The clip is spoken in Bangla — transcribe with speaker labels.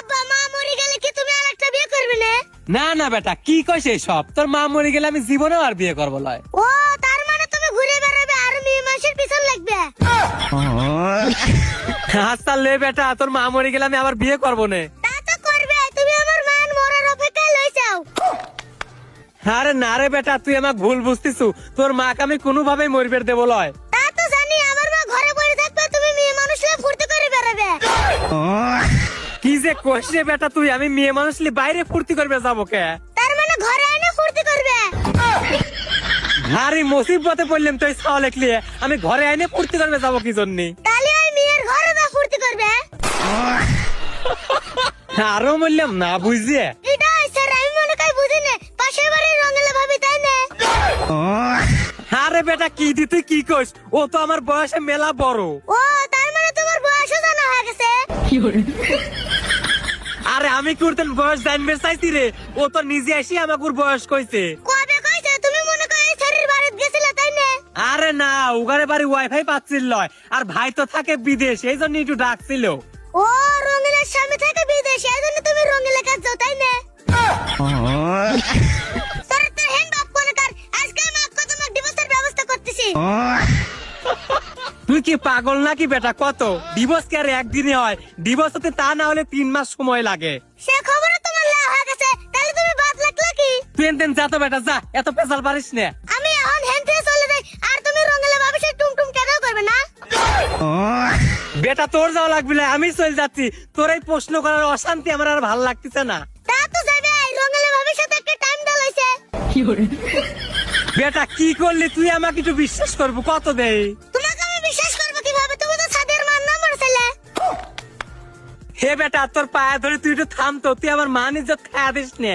Speaker 1: আব্বা মা মরে গেলে কি তুমি আরেকটা বিয়ে করবে না?
Speaker 2: না না বেটা, কি কইছ সব? তোর মা মরে গেলে আমি জীবনেও আর বিয়ে করবো লয়।
Speaker 1: ও তার মানে তুমি ঘুরে বেড়াবে আর মেয়ে মানুষের পিছন লাগবে।
Speaker 2: আচ্ছা লে বেটা, তোর মা মরে গেলে আমি আবার বিয়ে করবো না।
Speaker 1: তা তো করবে, তুমি আমার মান মরার অপেক্ষায় লই যাও।
Speaker 2: আরে না রে বেটা, তুই আমাকে ভুল বুঝতিছু। তোর মাকে আমি কোনোভাবেই মরবে দেবো লয়।
Speaker 1: তা তো জানি, আমার মা ঘরে বসে থাকবে, তুমি মেয়ে মানুষ হয়ে ফুর্তি করে বেড়াবে।
Speaker 2: কি যে কইস রে বেটা তুই, আমি মেয়ে মানুষ নিয়ে বাইরে ফুর্তি করবে যাবো কে?
Speaker 1: তার মানে ঘরে এনে ফুর্তি করবে।
Speaker 2: আরে মুসিবতে পড়লাম তুই ছাও লেখলি, আমি ঘরে আইনে ফুর্তি করবে যাবো কি জন্যে?
Speaker 1: তাহলে ওই মেয়ের ঘরে না ফুর্তি করবে।
Speaker 2: আরো বললাম না বুঝিয়ে।
Speaker 1: এটা স্যার আমি মনে করি বুঝি না, পাশের বাড়ির রঙেলা ভাবি তাই না?
Speaker 2: আরে বেটা কি দি তুই কি কইস? ও তো আমার বয়সে মেলা বড়।
Speaker 1: ও তার মানে তোমার বয়সও জানা হয়ে গেছে।
Speaker 2: আরে আমি করতেন বয়স জানবে চাইছি রে, ও তো নিজে এসে আমাকে ওর বয়স কইছে।
Speaker 1: কবে কইছে? তুমি মনে করি এই স্যারের বাড়িতে গেছিলে তাই না?
Speaker 2: আরে না, ওখানে বাড়ি ওয়াইফাই পাচ্ছিল লয়, আর ভাই তো থাকে বিদেশ, এই জন্য একটু ডাকছিল।
Speaker 1: ও রঙেলার স্বামী থেকে বিদেশে, এই জন্য তুমি রঙেলা কাজ যাও তাই না? তোর তো হ্যান্ড বাপ কোনে কার, আজকে আমি আজকে তোমার ডিভোর্সের ব্যবস্থা করতেছি।
Speaker 2: তুই কি পাগল নাকি বেটা? কত ডিভোর্স কে আর একদিনে হয়? ডিভোর্স হতে তা না হলে 3 মাস সময় লাগে।
Speaker 1: সে খবরে তোমার লা হয়ে গেছে, তাহলে তুমি বাদ লাগলা কি?
Speaker 2: তুই এনতেন যা তো বেটা, যা, এত পেশাল পারিস না।
Speaker 1: আমি এখন হ্যান্ড থেকে চলে যাই, আর তুমি রঙেলা ভাবি সে টুমটুম কেদাও করবে না?
Speaker 2: বেটা তোর যাওয়া লাগবে না, আমি চলে যাচ্ছি। তোর এই প্রশ্ন করার অশান্তি আমার আর ভাল লাগতেছে না।
Speaker 1: তা তো যাবে, রঙেলা ভাবির সাথে একটা টাইম দালাইছে।
Speaker 2: বেটা কি করলি তুই? আমাকে একটু বিশ্বাস করবো কত দেই?
Speaker 1: তোমাকে আমি বিশ্বাস করবো কিভাবে? তুমি তো ছাদের মান নাম্বার ছেলে।
Speaker 2: হে বেটা, তোর পায়ে ধরে তুই একটু থাম তো, তুই আমার মান ইজ্জত খায়া দিস নে।